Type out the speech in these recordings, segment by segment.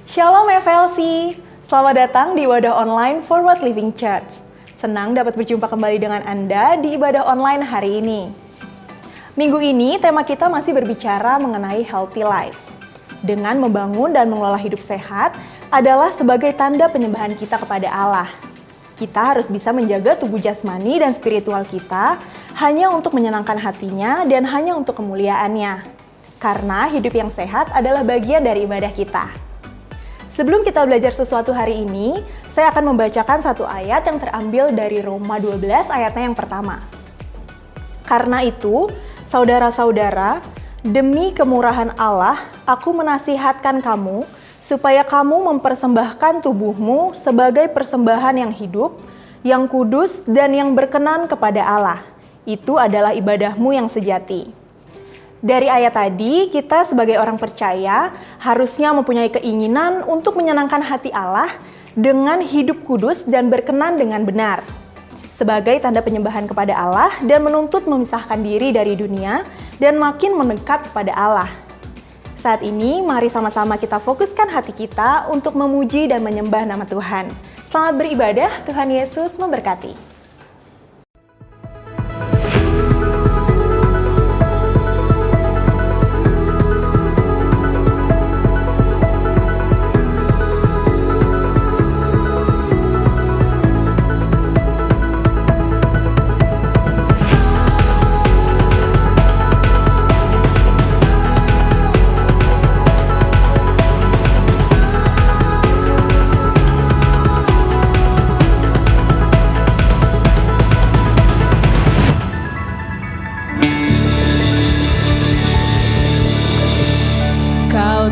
Shalom FLC, selamat datang di Ibadah Online Forward Living Church. Senang dapat berjumpa kembali dengan Anda di ibadah online hari ini. Minggu ini tema kita masih berbicara mengenai healthy life. Dengan membangun dan mengelola hidup sehat adalah sebagai tanda penyembahan kita kepada Allah. Kita harus bisa menjaga tubuh jasmani dan spiritual kita hanya untuk menyenangkan hatinya dan hanya untuk kemuliaannya. Karena hidup yang sehat adalah bagian dari ibadah kita. Sebelum kita belajar sesuatu hari ini, saya akan membacakan satu ayat yang terambil dari Roma 12 ayatnya yang pertama. Karena itu, saudara-saudara, demi kemurahan Allah, aku menasihatkan kamu, supaya kamu mempersembahkan tubuhmu sebagai persembahan yang hidup, yang kudus, dan yang berkenan kepada Allah. Itu adalah ibadahmu yang sejati. Dari ayat tadi, kita sebagai orang percaya harusnya mempunyai keinginan untuk menyenangkan hati Allah dengan hidup kudus dan berkenan dengan benar. Sebagai tanda penyembahan kepada Allah dan menuntut memisahkan diri dari dunia dan makin mendekat kepada Allah. Saat ini, mari sama-sama kita fokuskan hati kita untuk memuji dan menyembah nama Tuhan. Selamat beribadah, Tuhan Yesus memberkati.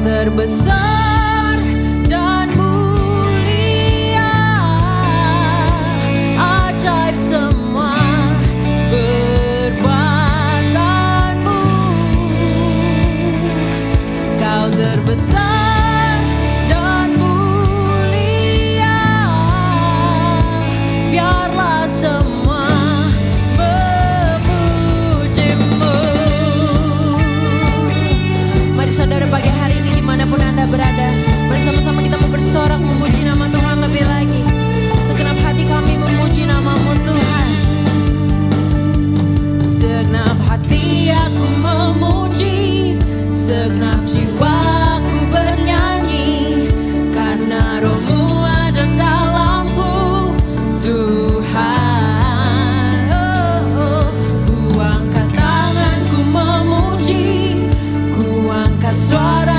Terbesar dan mulia, ajaib semua perbuatanmu. Kau terbesar dan mulia, biarlah semua memujimu. Mari saudara, pagi hari ini dimanapun Anda berada, bersama-sama kita mau bersorak memuji nama Tuhan lebih lagi. Segenap hati kami memuji nama-Mu Tuhan. Segenap hati aku memuji, segenap jiwaku bernyanyi, karena Roh-Mu ada dalamku Tuhan. Ku angkat tanganku memuji, ku angkat suara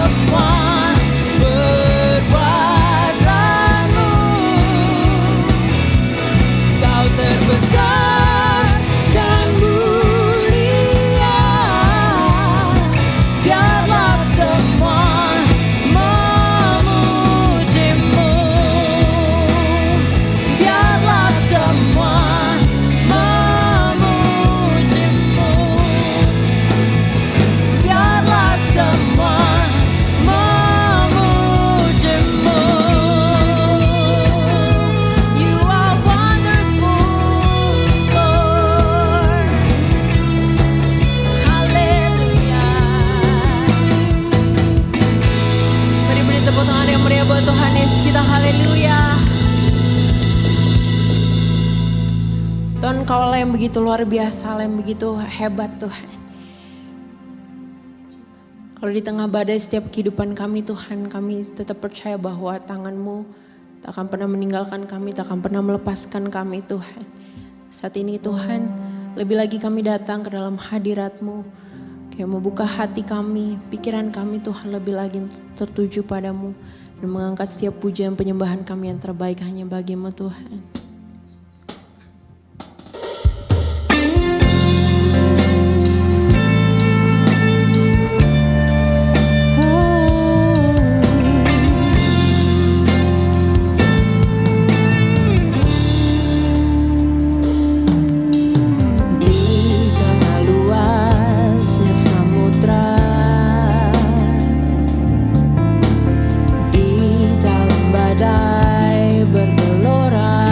semua perbuatanmu. Kau terbesar dan mulia. Biarlah semua memujimu. Biarlah semua memujimu. Biarlah semua memujimu. You are wonderful, Lord. Haleluya. Mari beri tepuk tangan yang meriah buat Tuhan Yesus kita. Haleluya. Tuhan, Kaulah yang begitu luar biasa, yang begitu hebat Tuhan. Kalau di tengah badai setiap kehidupan kami Tuhan, kami tetap percaya bahwa tangan-Mu tak akan pernah meninggalkan kami, tak akan pernah melepaskan kami Tuhan. Saat ini Tuhan, lebih lagi kami datang ke dalam hadirat-Mu. Kayak membuka hati kami, pikiran kami Tuhan lebih lagi tertuju padamu. Dan mengangkat setiap pujian penyembahan kami yang terbaik hanya bagi-Mu Tuhan. Bergelora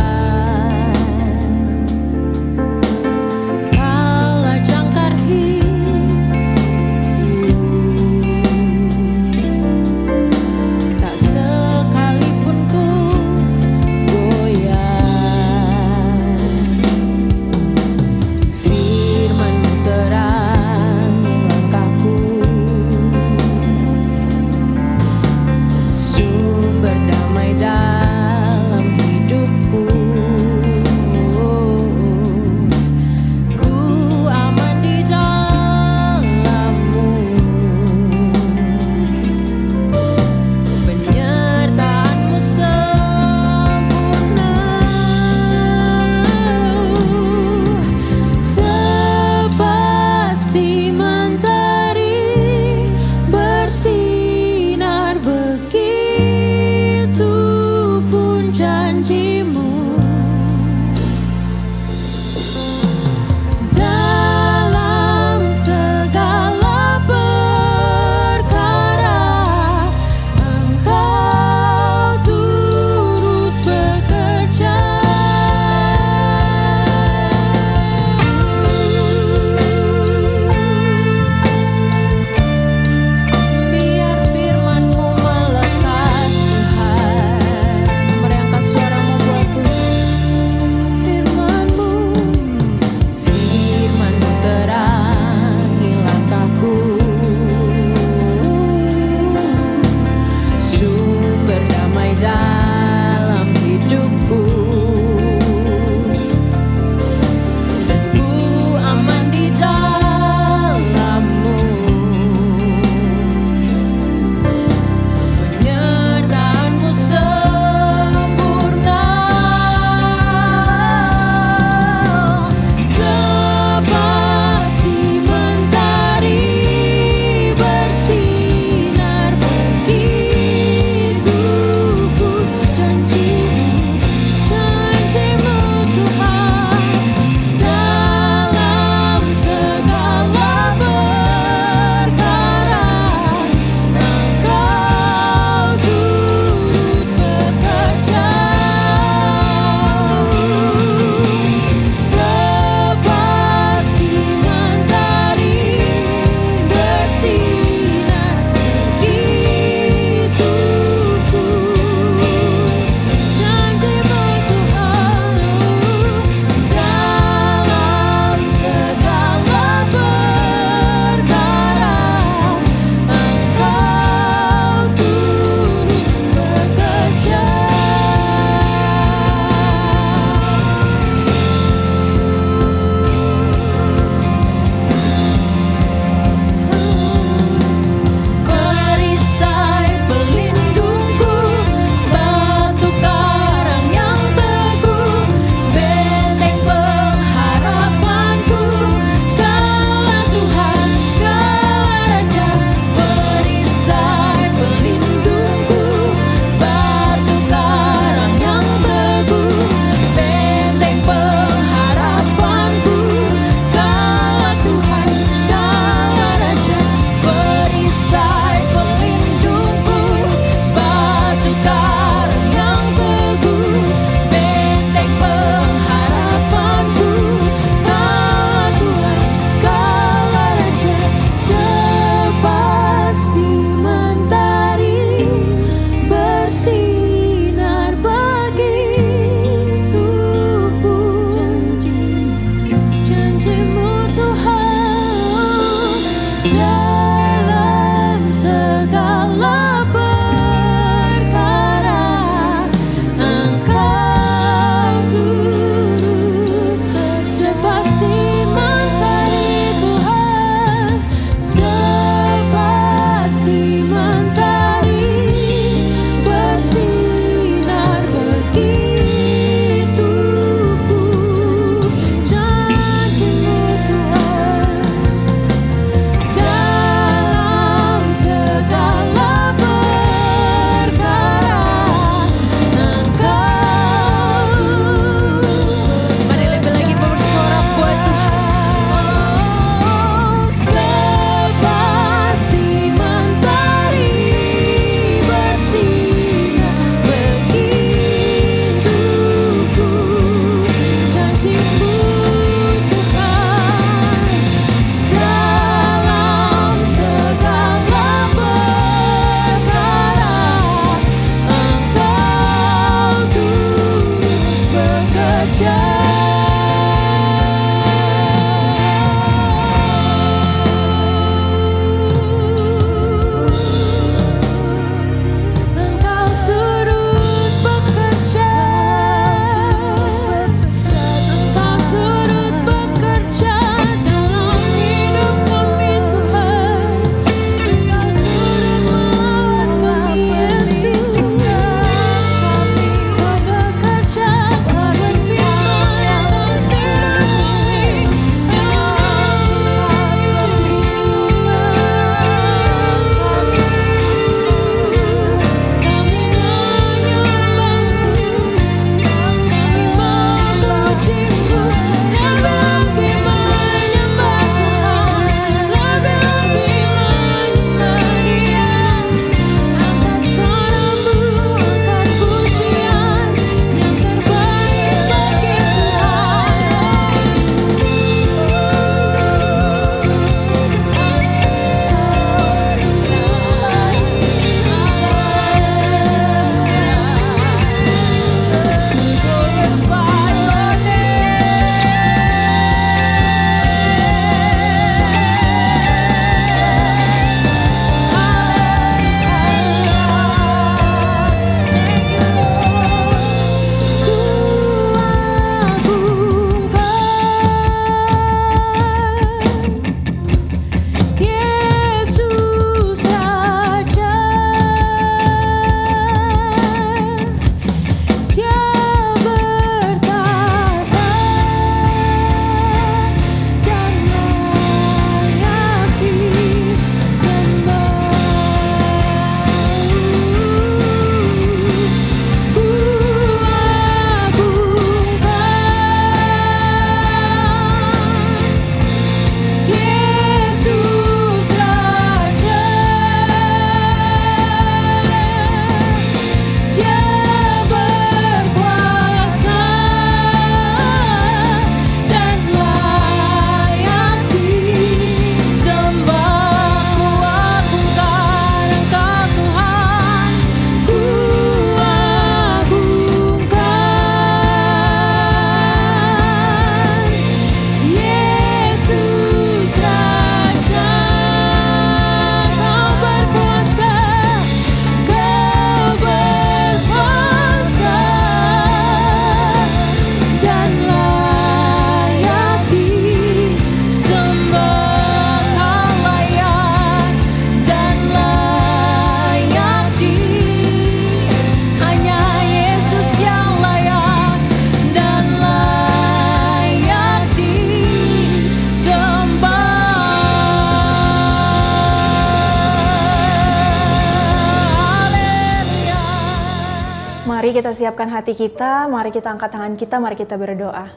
Mari kita siapkan hati kita, mari kita angkat tangan kita, mari kita berdoa.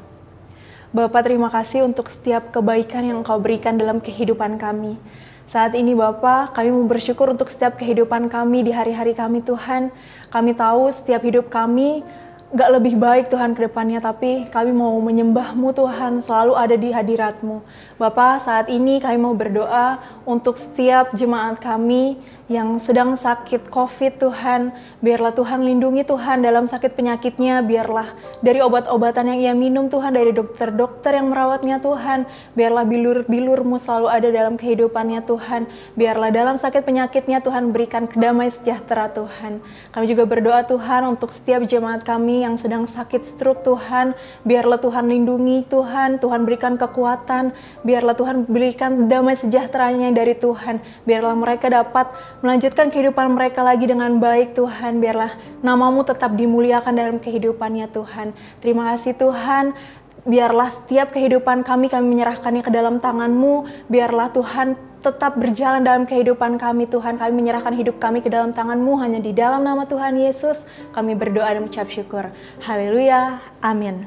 Bapak, terima kasih untuk setiap kebaikan yang Engkau berikan dalam kehidupan kami. Saat ini Bapak, kami mau bersyukur untuk setiap kehidupan kami di hari-hari kami Tuhan. Kami tahu setiap hidup kami gak lebih baik Tuhan ke depannya, tapi kami mau menyembah-Mu Tuhan, selalu ada di hadirat-Mu. Bapak, saat ini kami mau berdoa untuk setiap jemaat kami yang sedang sakit COVID Tuhan. Biarlah Tuhan lindungi Tuhan dalam sakit penyakitnya, biarlah dari obat-obatan yang ia minum Tuhan, dari dokter-dokter yang merawatnya Tuhan, biarlah bilur-bilur-Mu selalu ada dalam kehidupannya Tuhan. Biarlah dalam sakit penyakitnya Tuhan berikan kedamaian sejahtera Tuhan. Kami juga berdoa Tuhan untuk setiap jemaat kami yang sedang sakit stroke Tuhan, biarlah Tuhan lindungi Tuhan, Tuhan berikan kekuatan, biarlah Tuhan berikan damai sejahteranya dari Tuhan, biarlah mereka dapat melanjutkan kehidupan mereka lagi dengan baik Tuhan, biarlah nama-Mu tetap dimuliakan dalam kehidupannya Tuhan. Terima kasih Tuhan, biarlah setiap kehidupan kami menyerahkannya ke dalam tangan-Mu, biarlah Tuhan tetap berjalan dalam kehidupan kami Tuhan. Kami menyerahkan hidup kami ke dalam tangan-Mu, hanya di dalam nama Tuhan Yesus kami berdoa dan mengucap syukur. Haleluya, amin.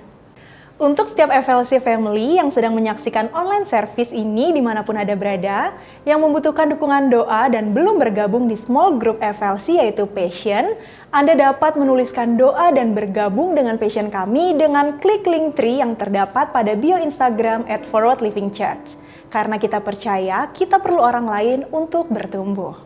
Untuk setiap FLC Family yang sedang menyaksikan online service ini dimanapun Anda berada, yang membutuhkan dukungan doa dan belum bergabung di small group FLC yaitu Passion, Anda dapat menuliskan doa dan bergabung dengan Passion kami dengan klik link tree yang terdapat pada bio Instagram @forwardlivingchurch. Karena kita percaya, kita perlu orang lain untuk bertumbuh.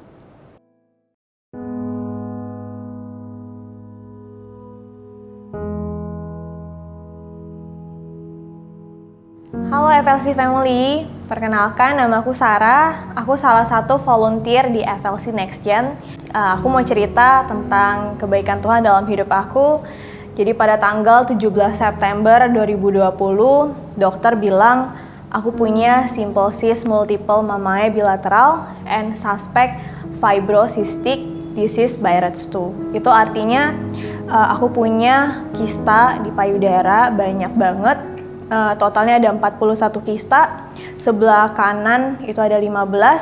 Halo FLC Family, perkenalkan nama aku Sarah, aku salah satu volunteer di FLC Next Gen. Aku mau cerita tentang kebaikan Tuhan dalam hidup aku. Jadi pada tanggal 17 September 2020, dokter bilang aku punya simple cyst multiple mammae bilateral and suspect fibrocystic disease Barrett's 2. Itu artinya aku punya kista di payudara banyak banget. Totalnya ada 41 kista, sebelah kanan itu ada 15,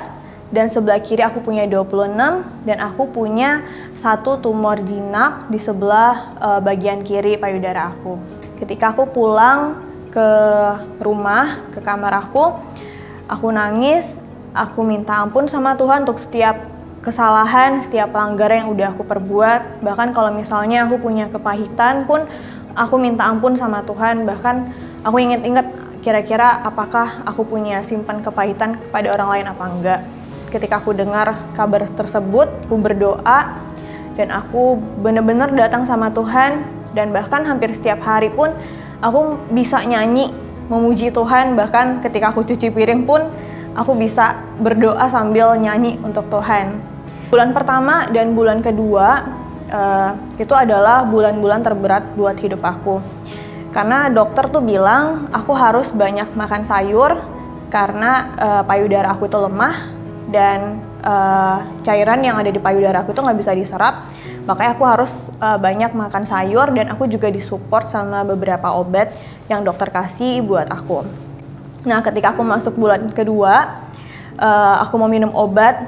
dan sebelah kiri aku punya 26, dan aku punya satu tumor jinak di sebelah bagian kiri payudara aku. Ketika aku pulang ke rumah, ke kamar aku nangis, aku minta ampun sama Tuhan untuk setiap kesalahan, setiap pelanggaran yang udah aku perbuat. Bahkan kalau misalnya aku punya kepahitan pun, aku minta ampun sama Tuhan. Bahkan aku inget-inget kira-kira apakah aku punya simpan kepahitan kepada orang lain apa enggak. Ketika aku dengar kabar tersebut, aku berdoa dan aku benar-benar datang sama Tuhan, dan bahkan hampir setiap hari pun aku bisa nyanyi memuji Tuhan. Bahkan ketika aku cuci piring pun aku bisa berdoa sambil nyanyi untuk Tuhan. Bulan pertama dan bulan kedua itu adalah bulan-bulan terberat buat hidup aku. Karena dokter tuh bilang aku harus banyak makan sayur karena payudara aku itu lemah dan cairan yang ada di payudara aku itu nggak bisa diserap. Makanya aku harus banyak makan sayur, dan aku juga disupport sama beberapa obat yang dokter kasih buat aku. Nah, ketika aku masuk bulan kedua, aku mau minum obat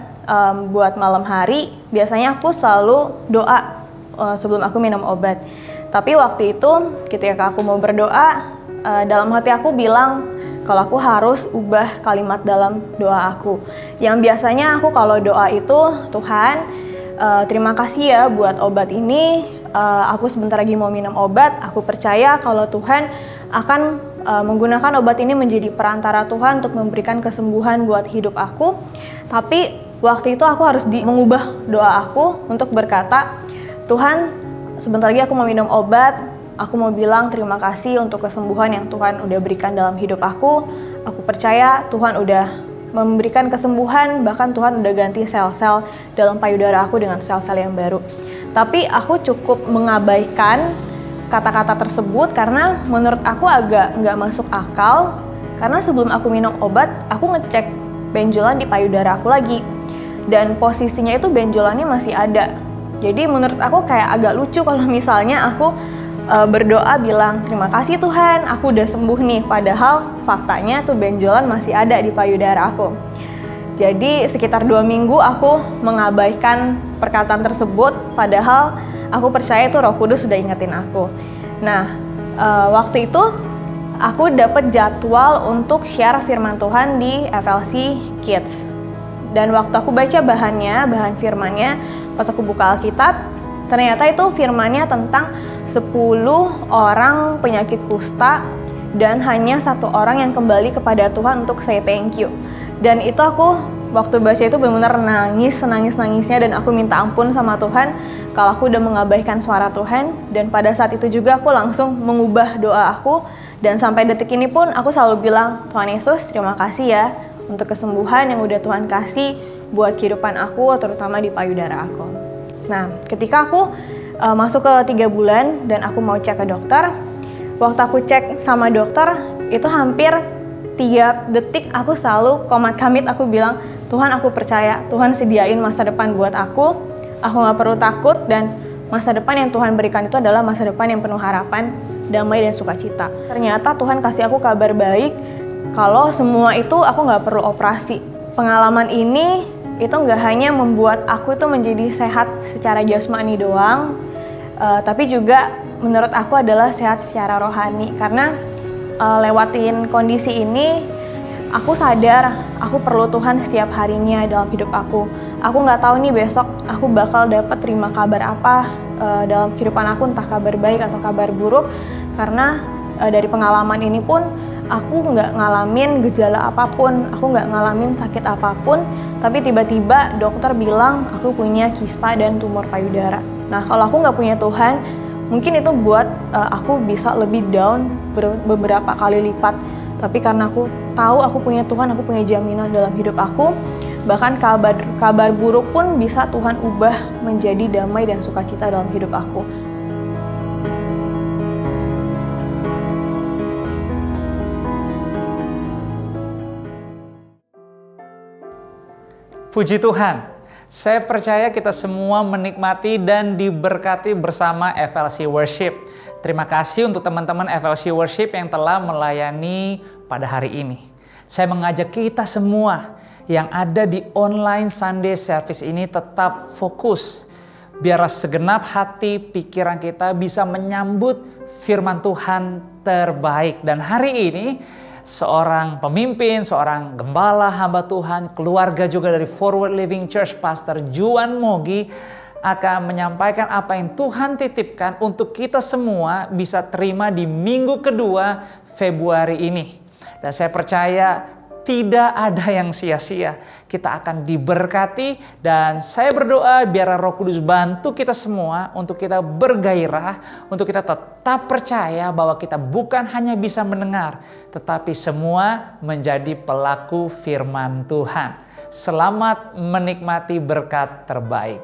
buat malam hari. Biasanya aku selalu doa sebelum aku minum obat. Tapi waktu itu ketika aku mau berdoa, dalam hati aku bilang kalau aku harus ubah kalimat dalam doa aku. Yang biasanya aku kalau doa itu, Tuhan terima kasih ya buat obat ini, aku sebentar lagi mau minum obat, aku percaya kalau Tuhan akan menggunakan obat ini menjadi perantara Tuhan untuk memberikan kesembuhan buat hidup aku. Tapi waktu itu aku harus mengubah doa aku untuk berkata, Tuhan, sebentar lagi aku mau minum obat, aku mau bilang terima kasih untuk kesembuhan yang Tuhan udah berikan dalam hidup aku. Aku percaya Tuhan udah memberikan kesembuhan, bahkan Tuhan udah ganti sel-sel dalam payudara aku dengan sel-sel yang baru. Tapi aku cukup mengabaikan kata-kata tersebut karena menurut aku agak nggak masuk akal. Karena sebelum aku minum obat, aku ngecek benjolan di payudara aku lagi. Dan posisinya itu benjolannya masih ada. Jadi menurut aku kayak agak lucu kalau misalnya aku berdoa bilang terima kasih Tuhan, aku udah sembuh nih, padahal faktanya tuh benjolan masih ada di payudara aku. Jadi sekitar 2 minggu aku mengabaikan perkataan tersebut, padahal aku percaya itu Roh Kudus sudah ingetin aku. Nah, waktu itu aku dapat jadwal untuk share firman Tuhan di FLC Kids. Dan waktu aku baca bahan firmannya, pas aku buka Alkitab, ternyata itu firmannya tentang 10 orang penyakit kusta dan hanya 1 orang yang kembali kepada Tuhan untuk say thank you. Dan itu aku waktu baca itu benar-benar nangis-nangisnya, dan aku minta ampun sama Tuhan kalau aku udah mengabaikan suara Tuhan. Dan pada saat itu juga aku langsung mengubah doa aku, dan sampai detik ini pun aku selalu bilang, Tuhan Yesus terima kasih ya untuk kesembuhan yang udah Tuhan kasih buat kehidupan aku, terutama di payudara aku. Nah, ketika aku masuk ke 3 bulan dan aku mau cek ke dokter, waktu aku cek sama dokter, itu hampir tiap detik aku selalu komat kamit, aku bilang, Tuhan aku percaya, Tuhan sediain masa depan buat aku gak perlu takut, dan masa depan yang Tuhan berikan itu adalah masa depan yang penuh harapan, damai dan sukacita. Ternyata Tuhan kasih aku kabar baik, kalau semua itu aku gak perlu operasi. Pengalaman ini itu gak hanya membuat aku itu menjadi sehat secara jasmani doang, tapi juga menurut aku adalah sehat secara rohani. Karena lewatin kondisi ini, aku sadar aku perlu Tuhan setiap harinya dalam hidup aku. Aku nggak tahu nih besok aku bakal dapat terima kabar apa dalam kehidupan aku, entah kabar baik atau kabar buruk. Karena dari pengalaman ini pun aku nggak ngalamin gejala apapun, aku nggak ngalamin sakit apapun, tapi tiba-tiba dokter bilang aku punya kista dan tumor payudara. Nah, kalau aku nggak punya Tuhan, mungkin itu buat aku bisa lebih down beberapa kali lipat. Tapi karena aku tahu aku punya Tuhan, aku punya jaminan dalam hidup aku, bahkan kabar buruk pun bisa Tuhan ubah menjadi damai dan sukacita dalam hidup aku. Puji Tuhan, saya percaya kita semua menikmati dan diberkati bersama FLC Worship. Terima kasih untuk teman-teman FLC Worship yang telah melayani pada hari ini. Saya mengajak kita semua yang ada di online Sunday Service ini tetap fokus. Biar segenap hati, pikiran kita bisa menyambut firman Tuhan terbaik. Dan hari ini, seorang pemimpin, seorang gembala hamba Tuhan, keluarga juga dari Forward Living Church, Pastor Juan Mogi akan menyampaikan apa yang Tuhan titipkan untuk kita semua bisa terima di minggu kedua Februari ini. Dan saya percaya tidak ada yang sia-sia. Kita akan diberkati, dan saya berdoa biar Roh Kudus bantu kita semua untuk kita bergairah, untuk kita tetap percaya bahwa kita bukan hanya bisa mendengar, tetapi semua menjadi pelaku firman Tuhan. Selamat menikmati berkat terbaik.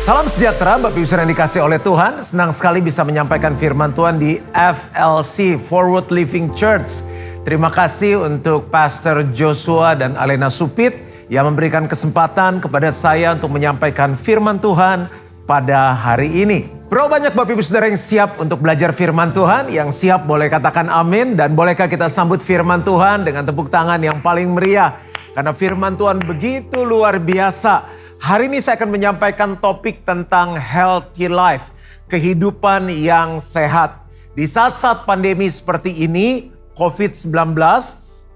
Salam sejahtera Bapak Ibu yang dikasih oleh Tuhan. Senang sekali bisa menyampaikan firman Tuhan di FLC, Forward Living Church. Terima kasih untuk Pastor Joshua dan Alena Supit yang memberikan kesempatan kepada saya untuk menyampaikan firman Tuhan pada hari ini. Berapa banyak Bapak Ibu Saudara yang siap untuk belajar firman Tuhan? Yang siap boleh katakan amin, dan bolehkah kita sambut firman Tuhan dengan tepuk tangan yang paling meriah? Karena firman Tuhan begitu luar biasa. Hari ini saya akan menyampaikan topik tentang healthy life, kehidupan yang sehat. Di saat-saat pandemi seperti ini, COVID-19,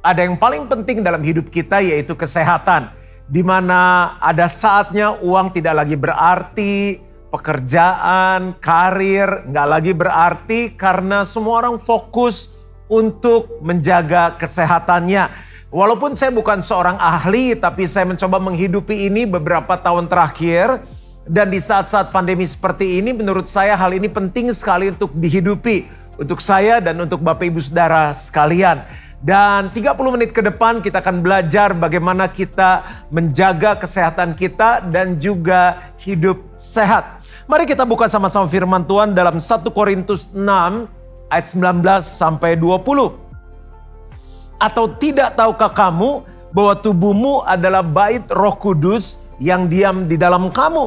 ada yang paling penting dalam hidup kita yaitu kesehatan. Di mana ada saatnya uang tidak lagi berarti, pekerjaan, karir nggak lagi berarti karena semua orang fokus untuk menjaga kesehatannya. Walaupun saya bukan seorang ahli, tapi saya mencoba menghidupi ini beberapa tahun terakhir. Dan di saat-saat pandemi seperti ini, menurut saya hal ini penting sekali untuk dihidupi. Untuk saya dan untuk Bapak Ibu Saudara sekalian. Dan 30 menit ke depan kita akan belajar bagaimana kita menjaga kesehatan kita dan juga hidup sehat. Mari kita buka sama-sama firman Tuhan dalam 1 Korintus 6 ayat 19 sampai 20. Atau tidak tahukah kamu bahwa tubuhmu adalah bait Roh Kudus yang diam di dalam kamu?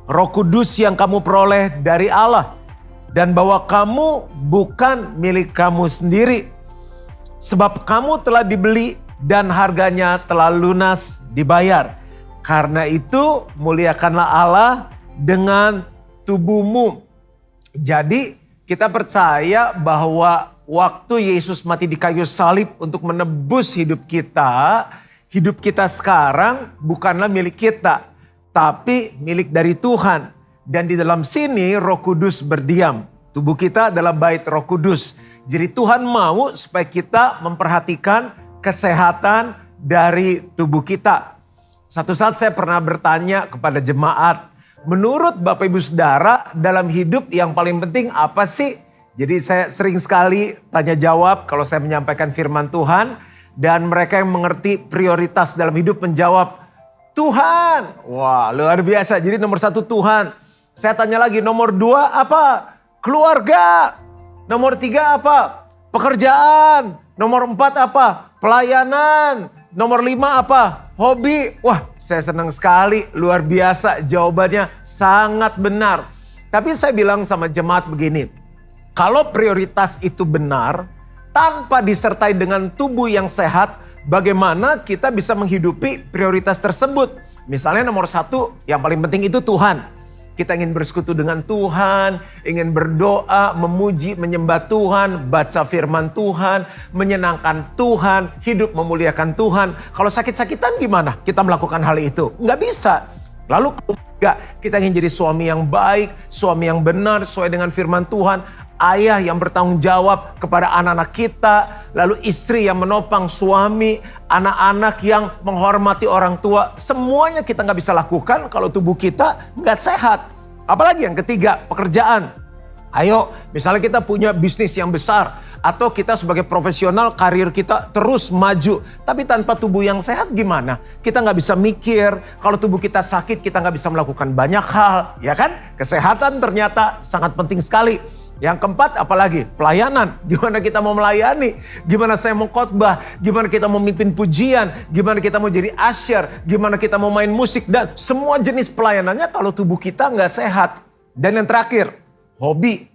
Roh Kudus yang kamu peroleh dari Allah. Dan bahwa kamu bukan milik kamu sendiri. Sebab kamu telah dibeli dan harganya telah lunas dibayar. Karena itu muliakanlah Allah dengan tubuhmu. Jadi kita percaya bahwa waktu Yesus mati di kayu salib untuk menebus hidup kita sekarang bukanlah milik kita, tapi milik dari Tuhan. Dan di dalam sini Roh Kudus berdiam. Tubuh kita adalah bait Roh Kudus. Jadi Tuhan mau supaya kita memperhatikan kesehatan dari tubuh kita. Satu saat saya pernah bertanya kepada jemaat, menurut Bapak Ibu Saudara dalam hidup yang paling penting apa sih? Jadi saya sering sekali tanya jawab kalau saya menyampaikan firman Tuhan. Dan mereka yang mengerti prioritas dalam hidup menjawab Tuhan. Wah, luar biasa. Jadi nomor 1 Tuhan. Saya tanya lagi, nomor 2 apa? Keluarga. Nomor 3 apa? Pekerjaan. Nomor 4 apa? Pelayanan. Nomor 5 apa? Hobi. Wah, saya senang sekali. Luar biasa. Jawabannya sangat benar. Tapi saya bilang sama jemaat begini. Kalau prioritas itu benar, tanpa disertai dengan tubuh yang sehat, bagaimana kita bisa menghidupi prioritas tersebut? Misalnya nomor 1 yang paling penting itu Tuhan. Kita ingin bersekutu dengan Tuhan, ingin berdoa, memuji, menyembah Tuhan, baca firman Tuhan, menyenangkan Tuhan, hidup memuliakan Tuhan. Kalau sakit-sakitan gimana kita melakukan hal itu? Nggak bisa. Lalu kita ingin jadi suami yang baik, suami yang benar, sesuai dengan firman Tuhan. Ayah yang bertanggung jawab kepada anak-anak kita, lalu istri yang menopang suami, anak-anak yang menghormati orang tua. Semuanya kita nggak bisa lakukan kalau tubuh kita nggak sehat. Apalagi yang ketiga, pekerjaan. Ayo, misalnya kita punya bisnis yang besar, atau kita sebagai profesional karir kita terus maju. Tapi tanpa tubuh yang sehat gimana? Kita nggak bisa mikir, kalau tubuh kita sakit kita nggak bisa melakukan banyak hal. Ya kan? Kesehatan ternyata sangat penting sekali. Yang keempat apalagi? Pelayanan. Gimana kita mau melayani? Gimana saya mau khotbah? Gimana kita mau mimpin pujian? Gimana kita mau jadi asyir? Gimana kita mau main musik? Dan semua jenis pelayanannya kalau tubuh kita nggak sehat. Dan yang terakhir, hobi.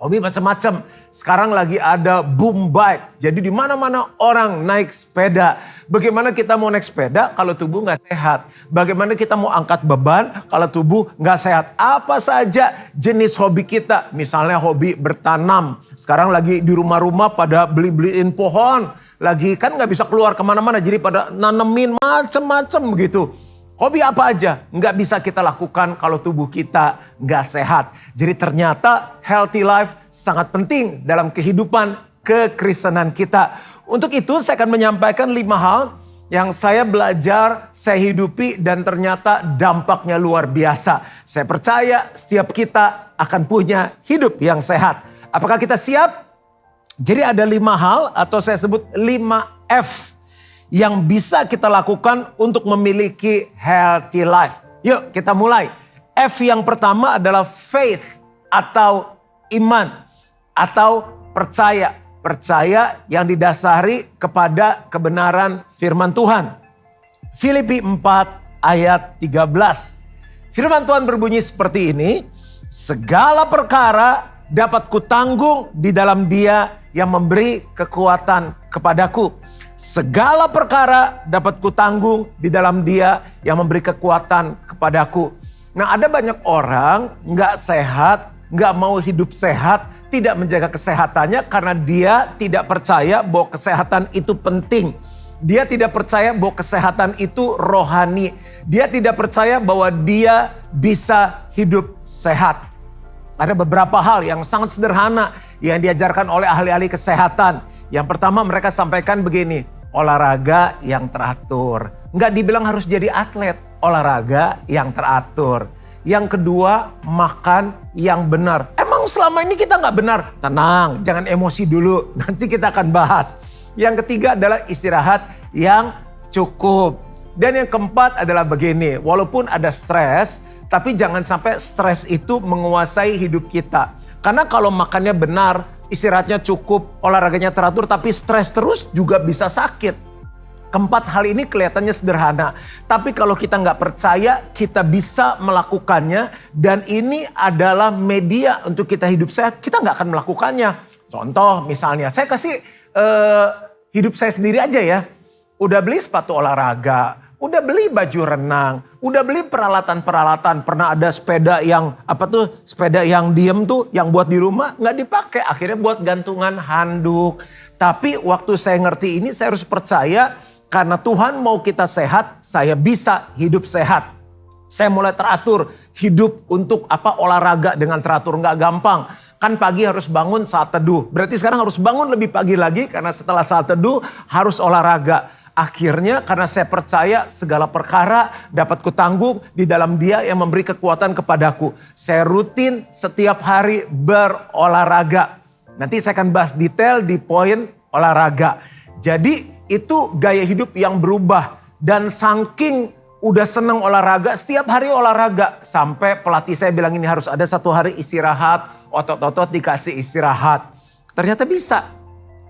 Hobi macam-macam. Sekarang lagi ada boom bike. Jadi di mana-mana orang naik sepeda. Bagaimana kita mau naik sepeda kalau tubuh nggak sehat? Bagaimana kita mau angkat beban kalau tubuh nggak sehat? Apa saja jenis hobi kita? Misalnya hobi bertanam. Sekarang lagi di rumah-rumah pada beli-beliin pohon. Lagi kan nggak bisa keluar kemana-mana. Jadi pada nanemin macam-macam begitu. Hobi apa aja nggak bisa kita lakukan kalau tubuh kita nggak sehat. Jadi ternyata healthy life sangat penting dalam kehidupan kekristenan kita. Untuk itu saya akan menyampaikan 5 hal yang saya belajar, saya hidupi dan ternyata dampaknya luar biasa. Saya percaya setiap kita akan punya hidup yang sehat. Apakah kita siap? Jadi ada 5 hal atau saya sebut 5 F yang bisa kita lakukan untuk memiliki healthy life. Yuk kita mulai. F yang pertama adalah faith atau iman atau percaya. Percaya yang didasari kepada kebenaran firman Tuhan. Filipi 4 ayat 13. Firman Tuhan berbunyi seperti ini. Segala perkara dapat kutanggung di dalam Dia yang memberi kekuatan kepadaku. Segala perkara dapat kutanggung di dalam Dia yang memberi kekuatan kepadaku. Nah, ada banyak orang nggak sehat, nggak mau hidup sehat, tidak menjaga kesehatannya karena dia tidak percaya bahwa kesehatan itu penting. Dia tidak percaya bahwa kesehatan itu rohani. Dia tidak percaya bahwa dia bisa hidup sehat. Ada beberapa hal yang sangat sederhana yang diajarkan oleh ahli-ahli kesehatan. Yang pertama mereka sampaikan begini, olahraga yang teratur. Nggak dibilang harus jadi atlet, olahraga yang teratur. Yang kedua, makan yang benar. Emang selama ini kita nggak benar? Tenang, jangan emosi dulu, nanti kita akan bahas. Yang ketiga adalah istirahat yang cukup. Dan yang keempat adalah begini, walaupun ada stres, tapi jangan sampai stres itu menguasai hidup kita. Karena kalau makannya benar, istirahatnya cukup, olahraganya teratur, tapi stres terus juga bisa sakit. Keempat hal ini kelihatannya sederhana. Tapi kalau kita nggak percaya, kita bisa melakukannya. Dan ini adalah media untuk kita hidup sehat, kita nggak akan melakukannya. Contoh misalnya, saya kasih hidup saya sendiri aja ya. Udah beli sepatu olahraga, udah beli baju renang, udah beli peralatan-peralatan, pernah ada sepeda yang sepeda yang diem tuh, yang buat di rumah nggak dipakai, akhirnya buat gantungan handuk. Tapi waktu saya ngerti ini, saya harus percaya karena Tuhan mau kita sehat, saya bisa hidup sehat. Saya mulai teratur hidup untuk olahraga dengan teratur, nggak gampang. Kan pagi harus bangun saat teduh, berarti sekarang harus bangun lebih pagi lagi karena setelah saat teduh harus olahraga. Akhirnya karena saya percaya segala perkara dapat kutanggung di dalam Dia yang memberi kekuatan kepadaku. Saya rutin setiap hari berolahraga. Nanti saya akan bahas detail di poin olahraga. Jadi itu gaya hidup yang berubah. Dan saking udah seneng olahraga, setiap hari olahraga. Sampai pelatih saya bilang ini harus ada 1 hari istirahat, otot-otot dikasih istirahat. Ternyata bisa.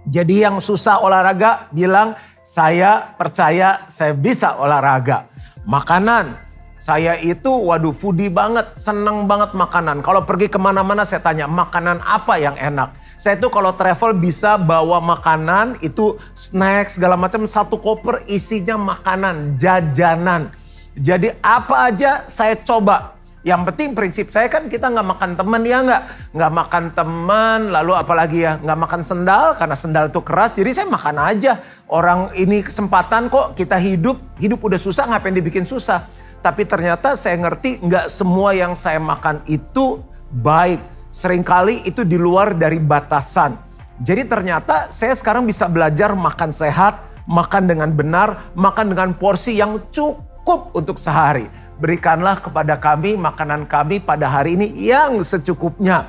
Jadi yang susah olahraga bilang, saya percaya saya bisa olahraga. Makanan, saya itu foodie banget, seneng banget makanan. Kalau pergi kemana-mana saya tanya makanan apa yang enak. Saya tuh kalau travel bisa bawa makanan, itu snack segala macam, 1 koper isinya makanan, jajanan. Jadi apa aja saya coba. Yang penting prinsip saya kan kita nggak makan teman ya nggak makan teman, lalu apalagi ya nggak makan sendal karena sendal itu keras. Jadi saya makan aja. Orang ini kesempatan kok kita hidup udah susah ngapain dibikin susah. Tapi ternyata saya ngerti nggak semua yang saya makan itu baik. Seringkali itu di luar dari batasan. Jadi ternyata saya sekarang bisa belajar makan sehat, makan dengan benar, makan dengan porsi yang cukup untuk sehari. Berikanlah kepada kami makanan kami pada hari ini yang secukupnya.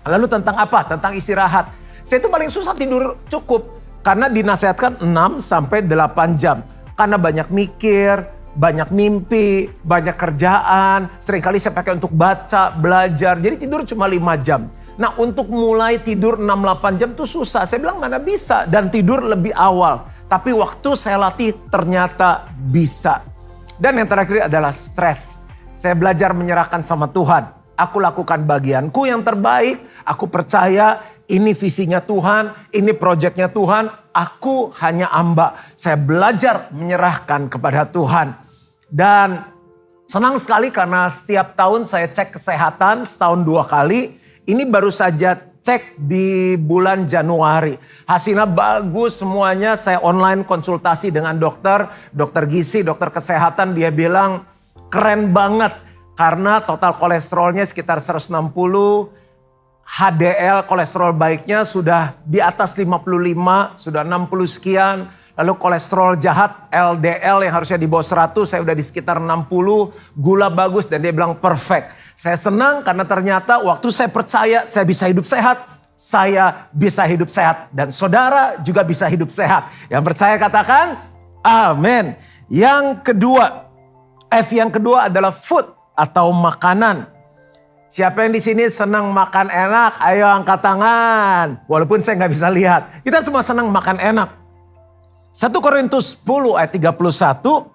Lalu tentang apa? Tentang istirahat. Saya itu paling susah tidur cukup. Karena dinasihatkan 6-8 jam. Karena banyak mikir, banyak mimpi, banyak kerjaan. Seringkali saya pakai untuk baca, belajar. Jadi tidur cuma 5 jam. Nah untuk mulai tidur 6-8 jam itu susah. Saya bilang mana bisa. Dan tidur lebih awal. Tapi waktu saya latih ternyata bisa. Dan yang terakhir adalah stres. Saya belajar menyerahkan sama Tuhan. Aku lakukan bagianku yang terbaik. Aku percaya ini visinya Tuhan. Ini proyeknya Tuhan. Aku hanya hamba. Saya belajar menyerahkan kepada Tuhan. Dan senang sekali karena setiap tahun saya cek kesehatan setahun 2 kali. Ini baru saja cek di bulan Januari. Hasilnya bagus semuanya. Saya online konsultasi dengan dokter gizi, dokter kesehatan. Dia bilang keren banget. Karena total kolesterolnya sekitar 160. HDL kolesterol baiknya sudah di atas 55, sudah 60 sekian. Lalu kolesterol jahat LDL yang harusnya di bawah 100, saya udah di sekitar 60. Gula bagus dan dia bilang perfect. Saya senang karena ternyata waktu saya percaya saya bisa hidup sehat. Saya bisa hidup sehat dan saudara juga bisa hidup sehat. Yang percaya katakan amin. Yang kedua, F yang kedua adalah food atau makanan. Siapa yang di sini senang makan enak? Ayo angkat tangan. Walaupun saya nggak bisa lihat. Kita semua senang makan enak. 1 Korintus 10 ayat 31.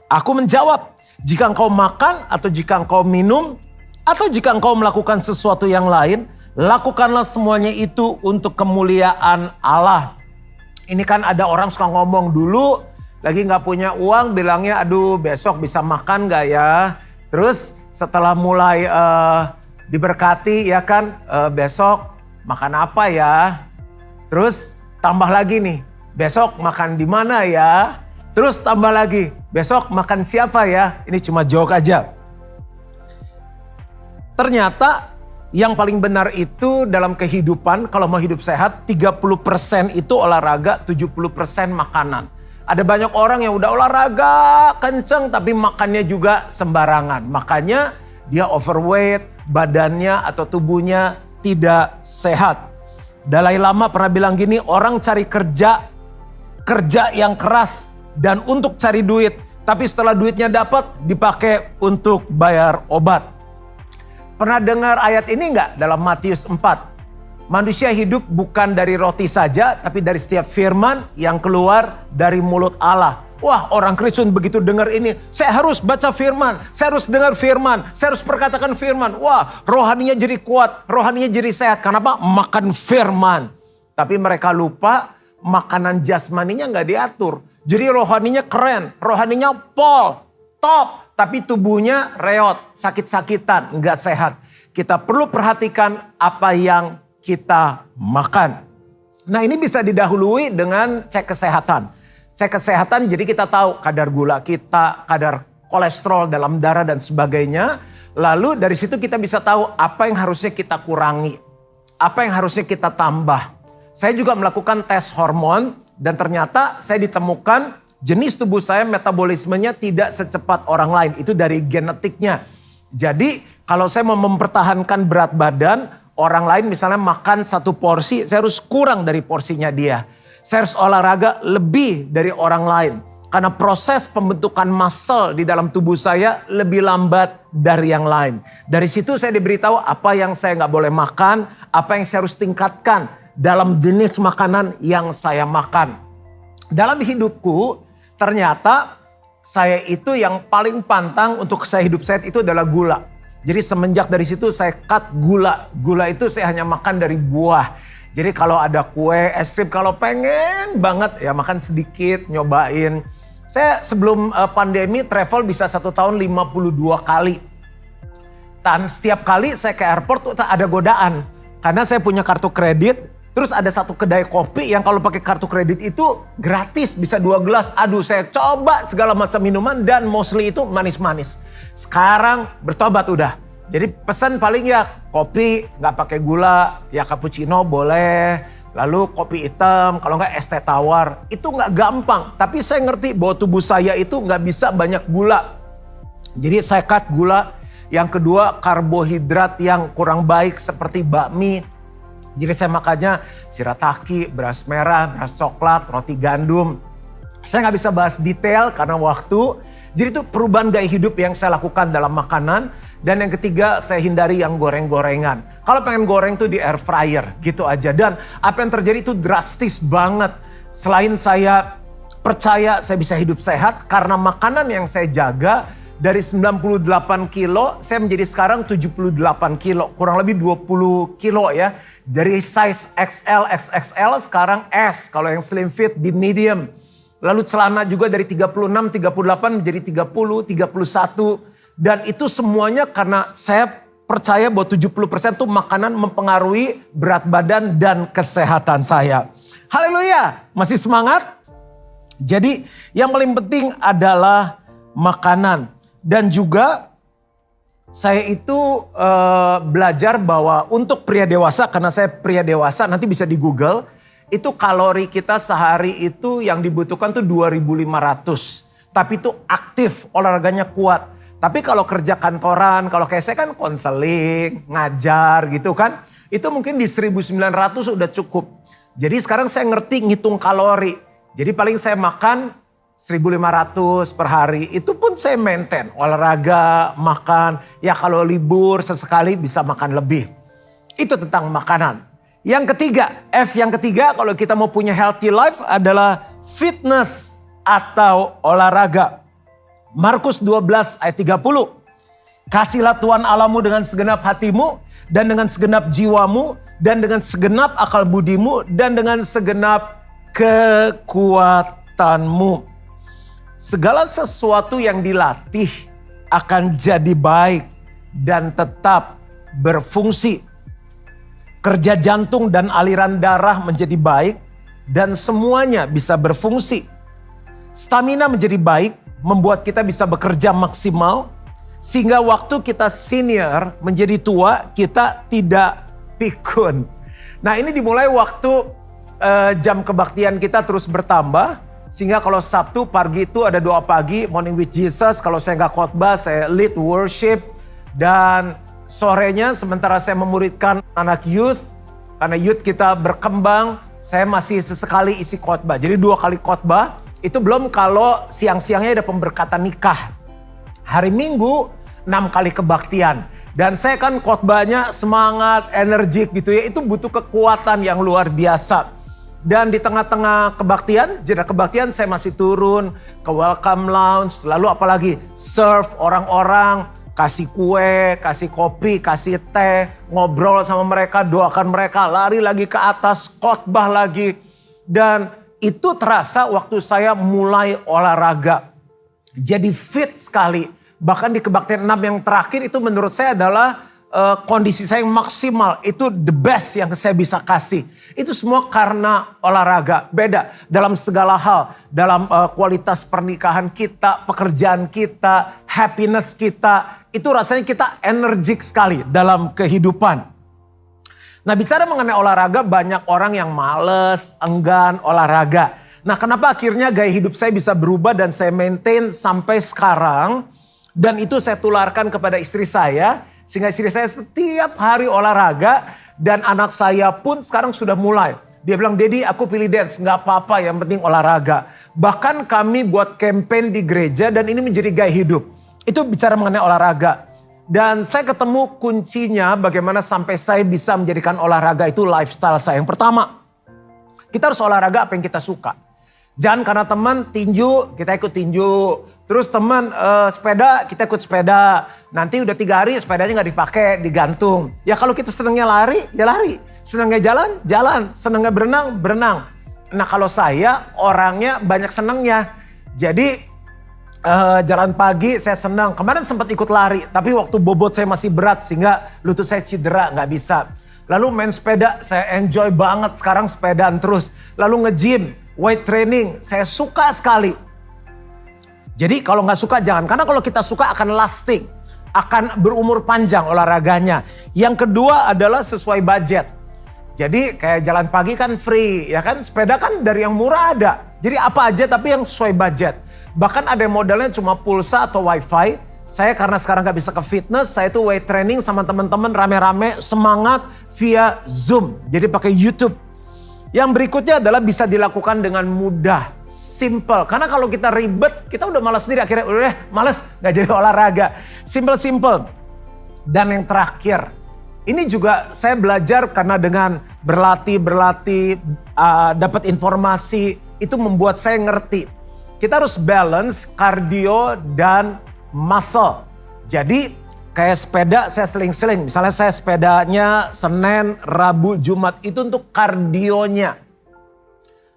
Aku menjawab, jika engkau makan atau jika engkau minum atau jika engkau melakukan sesuatu yang lain, lakukanlah semuanya itu untuk kemuliaan Allah. Ini kan ada orang suka ngomong dulu, lagi gak punya uang bilangnya aduh besok bisa makan gak ya. Terus setelah mulai diberkati ya kan besok makan apa ya. Terus tambah lagi nih, besok makan di mana ya. Terus tambah lagi, besok makan siapa ya. Ini cuma joke aja. Ternyata yang paling benar itu dalam kehidupan kalau mau hidup sehat 30% itu olahraga, 70% makanan. Ada banyak orang yang udah olahraga kenceng tapi makannya juga sembarangan. Makanya dia overweight, badannya atau tubuhnya tidak sehat. Dalai Lama pernah bilang gini, orang cari kerja yang keras dan untuk cari duit. Tapi setelah duitnya dapat dipakai untuk bayar obat. Pernah dengar ayat ini enggak dalam Matius 4? Manusia hidup bukan dari roti saja, tapi dari setiap firman yang keluar dari mulut Allah. Wah, orang Kristen begitu dengar ini, saya harus baca firman, saya harus dengar firman, saya harus perkatakan firman. Wah, rohaninya jadi kuat, rohaninya jadi sehat. Kenapa? Makan firman. Tapi mereka lupa makanan jasmaninya nggak diatur. Jadi rohaninya keren, rohaninya pol, top. Tapi tubuhnya reot, sakit-sakitan, nggak sehat. Kita perlu perhatikan apa yang kita makan. Nah ini bisa didahului dengan cek kesehatan. Cek kesehatan jadi kita tahu kadar gula kita, kadar kolesterol dalam darah dan sebagainya. Lalu dari situ kita bisa tahu apa yang harusnya kita kurangi. Apa yang harusnya kita tambah. Saya juga melakukan tes hormon dan ternyata saya ditemukan jenis tubuh saya metabolismenya tidak secepat orang lain. Itu dari genetiknya. Jadi kalau saya mau mempertahankan berat badan, orang lain misalnya makan 1 porsi, saya harus kurang dari porsinya dia. Saya harus olahraga lebih dari orang lain. Karena proses pembentukan muscle di dalam tubuh saya lebih lambat dari yang lain. Dari situ saya diberitahu apa yang saya nggak boleh makan, apa yang saya harus tingkatkan dalam jenis makanan yang saya makan. Dalam hidupku, ternyata saya itu yang paling pantang untuk saya hidup sehat itu adalah gula. Jadi semenjak dari situ saya cut gula. Gula itu saya hanya makan dari buah. Jadi kalau ada kue, es krim, kalau pengen banget ya makan sedikit, nyobain. Saya sebelum pandemi travel bisa 1 tahun 52 kali. Dan setiap kali saya ke airport tuh ada godaan. Karena saya punya kartu kredit. Terus ada satu kedai kopi yang kalau pakai kartu kredit itu gratis, bisa 2 gelas. Aduh saya coba segala macam minuman dan mostly itu manis-manis. Sekarang bertobat udah. Jadi pesan paling ya kopi nggak pakai gula, ya cappuccino boleh. Lalu kopi hitam, kalau nggak es teh tawar. Itu nggak gampang, tapi saya ngerti bahwa tubuh saya itu nggak bisa banyak gula. Jadi saya cut gula. Yang kedua karbohidrat yang kurang baik seperti bakmi. Jadi saya makannya shirataki, beras merah, beras coklat, roti gandum. Saya nggak bisa bahas detail karena waktu. Jadi itu perubahan gaya hidup yang saya lakukan dalam makanan. Dan yang ketiga saya hindari yang goreng-gorengan. Kalau pengen goreng tuh di air fryer gitu aja. Dan apa yang terjadi itu drastis banget. Selain saya percaya saya bisa hidup sehat karena makanan yang saya jaga. Dari 98 kilo saya menjadi sekarang 78 kilo. Kurang lebih 20 kilo ya. Dari size XL, XXL sekarang S. Kalau yang slim fit di medium. Lalu celana juga dari 36, 38 menjadi 30, 31. Dan itu semuanya karena saya percaya bahwa 70% itu makanan mempengaruhi berat badan dan kesehatan saya. Haleluya, masih semangat? Jadi yang paling penting adalah makanan. Dan juga saya itu belajar bahwa untuk pria dewasa, karena saya pria dewasa nanti bisa di Google, itu kalori kita sehari itu yang dibutuhkan tuh 2.500. Tapi itu aktif, olahraganya kuat. Tapi kalau kerja kantoran, kalau kayak saya kan konseling, ngajar gitu kan. Itu mungkin di 1.900 udah cukup. Jadi sekarang saya ngerti ngitung kalori. Jadi paling saya makan 1.500 per hari, itu pun saya maintain. Olahraga, makan, ya kalau libur sesekali bisa makan lebih. Itu tentang makanan. Yang ketiga, F yang ketiga kalau kita mau punya healthy life adalah fitness atau olahraga. Markus 12 ayat 30. Kasihlah Tuhan Allahmu dengan segenap hatimu dan dengan segenap jiwamu dan dengan segenap akal budimu dan dengan segenap kekuatanmu. Segala sesuatu yang dilatih akan jadi baik dan tetap berfungsi. Kerja jantung dan aliran darah menjadi baik dan semuanya bisa berfungsi. Stamina menjadi baik, membuat kita bisa bekerja maksimal. Sehingga waktu kita senior menjadi tua, kita tidak pikun. Nah ini dimulai waktu jam kebaktian kita terus bertambah. Sehingga kalau Sabtu pagi itu ada doa pagi, Morning with Jesus. Kalau saya nggak khotbah, saya lead worship. Dan sorenya sementara saya memuridkan anak youth. Karena youth kita berkembang, saya masih sesekali isi khotbah. Jadi 2 kali khotbah. Itu belum kalau siang-siangnya ada pemberkatan nikah. Hari Minggu 6 kali kebaktian. Dan saya kan khotbahnya semangat, energik gitu ya. Itu butuh kekuatan yang luar biasa. Dan di tengah-tengah kebaktian, jeda kebaktian saya masih turun ke welcome lounge. Lalu apalagi serve orang-orang, kasih kue, kasih kopi, kasih teh, ngobrol sama mereka, doakan mereka, lari lagi ke atas, khotbah lagi. Dan itu terasa waktu saya mulai olahraga. Jadi fit sekali. Bahkan di kebaktian 6 yang terakhir itu menurut saya adalah kondisi saya yang maksimal. Itu the best yang saya bisa kasih. Itu semua karena olahraga. Beda dalam segala hal. Dalam kualitas pernikahan kita, pekerjaan kita, happiness kita. Itu rasanya kita energik sekali dalam kehidupan. Nah, bicara mengenai olahraga, banyak orang yang males, enggan olahraga. Nah, kenapa akhirnya gaya hidup saya bisa berubah dan saya maintain sampai sekarang. Dan itu saya tularkan kepada istri saya. Sehingga istri saya setiap hari olahraga. Dan anak saya pun sekarang sudah mulai. Dia bilang, Daddy aku pilih dance, gak apa-apa yang penting olahraga. Bahkan kami buat campaign di gereja dan ini menjadi gaya hidup. Itu bicara mengenai olahraga. Dan saya ketemu kuncinya bagaimana sampai saya bisa menjadikan olahraga itu lifestyle saya. Yang pertama, kita harus olahraga apa yang kita suka. Jangan karena teman tinju, kita ikut tinju. Terus teman sepeda, kita ikut sepeda. Nanti udah 3 hari sepedanya gak dipakai, digantung. Ya kalau kita senangnya lari, ya lari. Senangnya jalan, jalan. Senangnya berenang, berenang. Nah kalau saya orangnya banyak senangnya. Jadi jalan pagi saya senang. Kemarin sempat ikut lari. Tapi waktu bobot saya masih berat sehingga lutut saya cedera, gak bisa. Lalu main sepeda, saya enjoy banget sekarang sepedaan terus. Lalu nge-gym, weight training, saya suka sekali. Jadi kalau nggak suka jangan, karena kalau kita suka akan lasting, akan berumur panjang olahraganya. Yang kedua adalah sesuai budget. Jadi kayak jalan pagi kan free, ya kan? Sepeda kan dari yang murah ada. Jadi apa aja tapi yang sesuai budget. Bahkan ada yang modalnya cuma pulsa atau wifi. Saya karena sekarang nggak bisa ke fitness, saya tuh weight training sama teman-teman rame-rame semangat via Zoom. Jadi pakai YouTube. Yang berikutnya adalah bisa dilakukan dengan mudah, simple. Karena kalau kita ribet, kita udah malas sendiri. Akhirnya udah malas, gak jadi olahraga. Simple. Dan yang terakhir, ini juga saya belajar karena dengan berlatih, dapat informasi, itu membuat saya ngerti. Kita harus balance cardio dan muscle. Jadi kayak sepeda saya seling-seling. Misalnya saya sepedanya Senin, Rabu, Jumat. Itu untuk kardionya.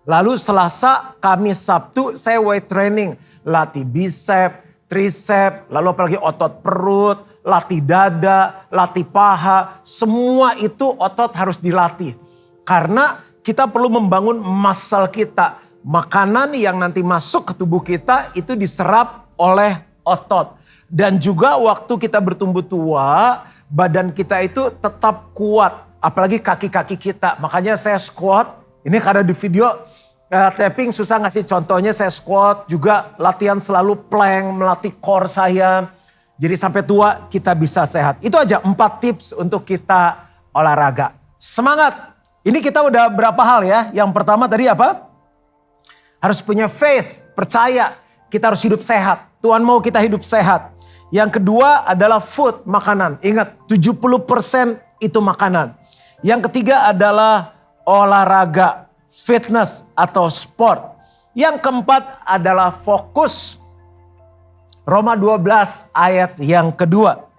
Lalu Selasa, Kamis, Sabtu saya weight training. Latih bicep, tricep, lalu apalagi otot perut, latih dada, latih paha. Semua itu otot harus dilatih. Karena kita perlu membangun muscle kita. Makanan yang nanti masuk ke tubuh kita itu diserap oleh otot. Dan juga waktu kita bertumbuh tua, badan kita itu tetap kuat. Apalagi kaki-kaki kita. Makanya saya squat. Ini karena di video tapping susah ngasih contohnya. Saya squat juga latihan selalu plank, melatih core saya. Jadi sampai tua kita bisa sehat. Itu aja 4 tips untuk kita olahraga. Semangat! Ini kita udah berapa hal ya. Yang pertama tadi apa? Harus punya faith, percaya. Kita harus hidup sehat. Tuhan mau kita hidup sehat. Yang kedua adalah food, makanan. Ingat 70% itu makanan. Yang ketiga adalah olahraga, fitness atau sport. Yang keempat adalah fokus. Roma 12 ayat yang kedua.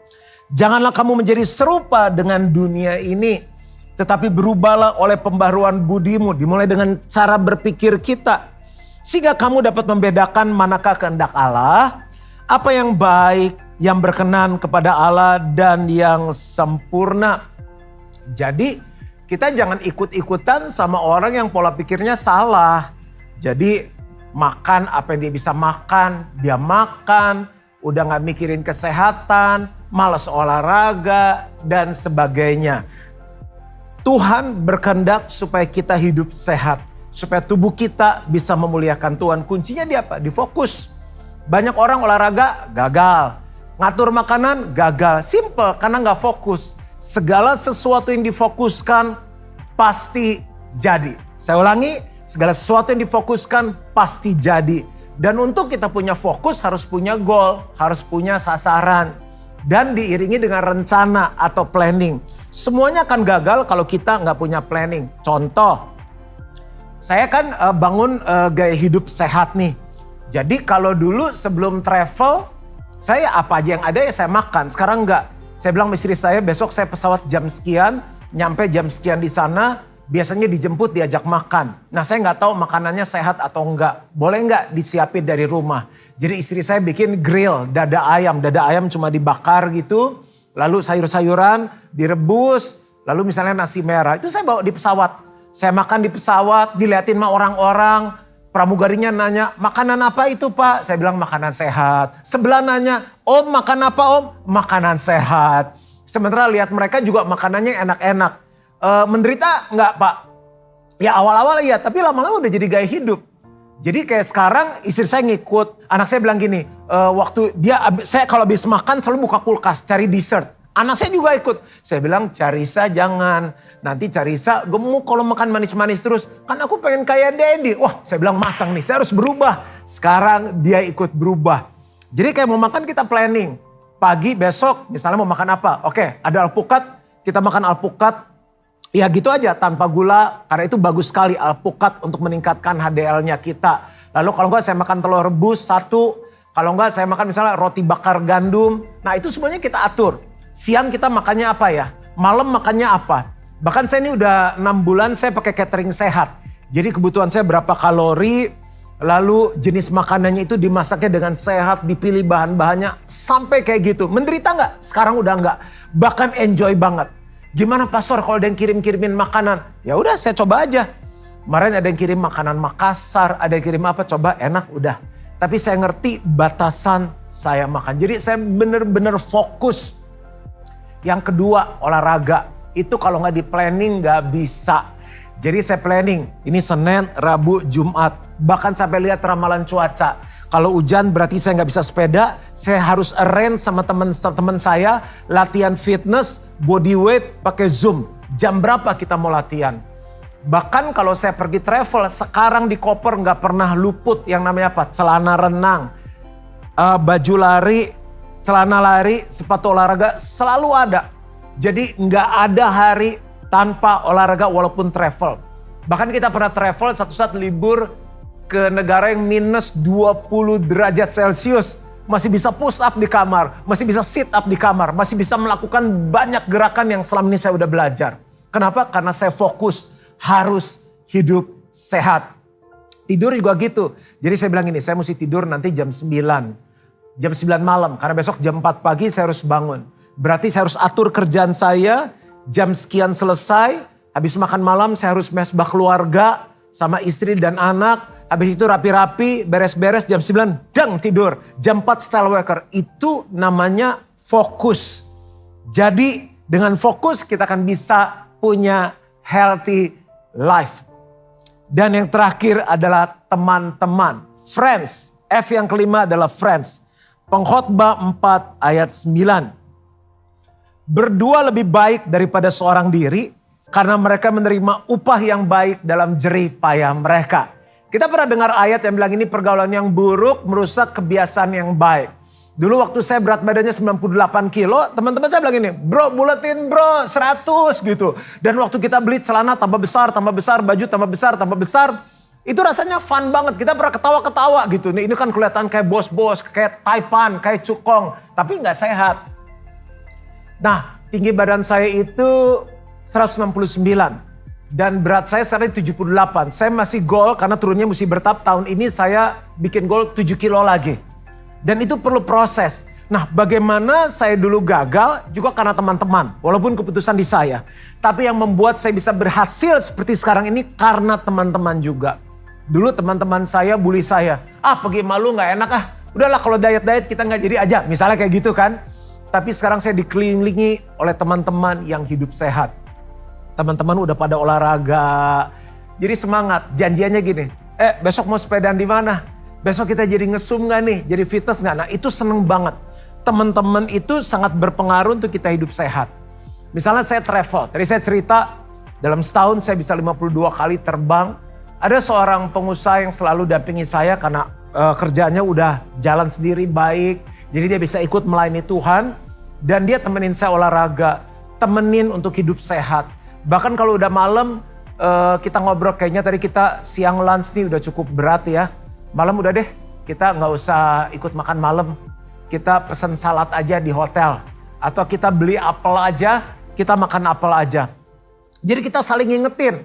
Janganlah kamu menjadi serupa dengan dunia ini. Tetapi berubahlah oleh pembaruan budimu. Dimulai dengan cara berpikir kita. Sehingga kamu dapat membedakan manakah kehendak Allah. Apa yang baik, yang berkenan kepada Allah dan yang sempurna. Jadi kita jangan ikut-ikutan sama orang yang pola pikirnya salah. Jadi makan apa yang dia bisa makan, dia makan. Udah gak mikirin kesehatan, malas olahraga dan sebagainya. Tuhan berkehendak supaya kita hidup sehat. Supaya tubuh kita bisa memuliakan Tuhan. Kuncinya di apa? Di fokus. Banyak orang olahraga gagal. Ngatur makanan gagal. Simple karena gak fokus. Segala sesuatu yang difokuskan pasti jadi. Saya ulangi, segala sesuatu yang difokuskan pasti jadi. Dan untuk kita punya fokus harus punya goal, harus punya sasaran. Dan diiringi dengan rencana atau planning. Semuanya akan gagal kalau kita gak punya planning. Contoh, saya kan bangun gaya hidup sehat nih. Jadi kalau dulu sebelum travel, saya apa aja yang ada ya saya makan. Sekarang enggak. Saya bilang istri saya besok saya pesawat jam sekian, nyampe jam sekian di sana. biasanya dijemput diajak makan. Nah saya nggak tahu makanannya sehat atau enggak. Boleh nggak disiapin dari rumah. Jadi istri saya bikin grill dada ayam cuma dibakar gitu. Lalu sayur-sayuran direbus, lalu misalnya nasi merah. Itu saya bawa di pesawat. Saya makan di pesawat, diliatin sama orang-orang. Pramugarinya nanya, makanan apa itu Pak? Saya bilang makanan sehat. Sebelah nanya, Om makan apa Om? Makanan sehat. Sementara lihat mereka juga makanannya enak-enak. Menderita nggak Pak? Ya awal-awal iya, tapi lama-lama udah jadi gaya hidup. Jadi kayak sekarang istri saya ngikut. Anak saya bilang gini, saya kalau habis makan selalu buka kulkas cari dessert. Anak saya juga ikut. Saya bilang Carissa jangan. Nanti Carissa gemuk kalau makan manis-manis terus. Kan aku pengen kayak Daddy. Wah saya bilang matang nih, saya harus berubah. Sekarang dia ikut berubah. Jadi kayak mau makan kita planning. Pagi besok misalnya mau makan apa. Oke ada alpukat, kita makan alpukat. Ya gitu aja tanpa gula. Karena itu bagus sekali alpukat untuk meningkatkan HDL-nya kita. Lalu kalau enggak saya makan telur rebus 1. Kalau enggak saya makan misalnya roti bakar gandum. Nah itu semuanya kita atur. Siang kita makannya apa ya? Malam makannya apa? Bahkan saya ini udah 6 bulan saya pakai catering sehat. Jadi kebutuhan saya berapa kalori, lalu jenis makanannya itu dimasaknya dengan sehat, dipilih bahan-bahannya sampai kayak gitu. Menderita nggak? Sekarang udah nggak. Bahkan enjoy banget. Gimana Pastor kalau ada yang kirim-kirimin makanan? Ya udah saya coba aja. Kemarin ada yang kirim makanan Makassar, ada yang kirim apa, coba enak udah. Tapi saya ngerti batasan saya makan. Jadi saya bener-bener fokus. Yang kedua olahraga, itu kalau nggak di planning nggak bisa. Jadi saya planning, ini Senin, Rabu, Jumat. Bahkan sampai lihat ramalan cuaca. Kalau hujan berarti saya nggak bisa sepeda, saya harus arrange sama teman-teman saya latihan fitness, body weight pakai Zoom. Jam berapa kita mau latihan? Bahkan kalau saya pergi travel, sekarang di koper nggak pernah luput yang namanya apa? Celana renang, baju lari, celana lari, sepatu olahraga selalu ada. Jadi nggak ada hari tanpa olahraga walaupun travel. Bahkan kita pernah travel satu saat libur ke negara yang minus 20 derajat Celcius. Masih bisa push up di kamar, masih bisa sit up di kamar, masih bisa melakukan banyak gerakan yang selama ini saya udah belajar. Kenapa? Karena saya fokus harus hidup sehat. Tidur juga gitu. Jadi saya bilang ini, saya mesti tidur nanti jam 9. Jam 9 malam, karena besok jam 4 pagi saya harus bangun. Berarti saya harus atur kerjaan saya, jam sekian selesai. Habis makan malam saya harus mesbah keluarga sama istri dan anak. Habis itu rapi-rapi, beres-beres jam 9, dang tidur. Jam 4 style waker, itu namanya fokus. Jadi dengan fokus kita akan bisa punya healthy life. Dan yang terakhir adalah teman-teman, friends. F yang kelima adalah friends. Pengkhotbah 4 ayat 9. Berdua lebih baik daripada seorang diri karena mereka menerima upah yang baik dalam jerih payah mereka. Kita pernah dengar ayat yang bilang ini pergaulan yang buruk merusak kebiasaan yang baik. Dulu waktu saya berat badannya 98 kilo, teman-teman saya bilang ini, bro buletin bro 100 gitu. Dan waktu kita beli celana tambah besar, baju tambah besar. Itu rasanya fun banget. Kita pernah ketawa-ketawa gitu. Ini kan kelihatan kayak bos-bos, kayak Taipan, kayak Cukong. Tapi nggak sehat. Nah, tinggi badan saya itu 169. Dan berat saya sekarang 78. Saya masih goal karena turunnya mesti bertahap. Tahun ini saya bikin goal 7 kilo lagi. Dan itu perlu proses. Nah, bagaimana saya dulu gagal juga karena teman-teman. Walaupun keputusan di saya. Tapi yang membuat saya bisa berhasil seperti sekarang ini karena teman-teman juga. Dulu teman-teman saya bully saya. Pergi malu gak enak Udahlah kalau diet-diet kita gak jadi aja. Misalnya kayak gitu kan. Tapi sekarang saya dikelilingi oleh teman-teman yang hidup sehat. Teman-teman udah pada olahraga. Jadi semangat. Janjiannya gini. Besok mau sepedaan di mana? Besok kita jadi ngesum gak nih? Jadi fitness gak? Nah itu seneng banget. Teman-teman itu sangat berpengaruh untuk kita hidup sehat. Misalnya saya travel. Tadi saya cerita dalam setahun saya bisa 52 kali terbang. Ada seorang pengusaha yang selalu dampingi saya karena kerjanya udah jalan sendiri baik. Jadi dia bisa ikut melayani Tuhan. Dan dia temenin saya olahraga. Temenin untuk hidup sehat. Bahkan kalau udah malam kita ngobrol kayaknya tadi kita siang lunch nih udah cukup berat ya. Malam udah deh kita gak usah ikut makan malam. Kita pesen salad aja di hotel. Atau kita beli apel aja, kita makan apel aja. Jadi kita saling ngingetin.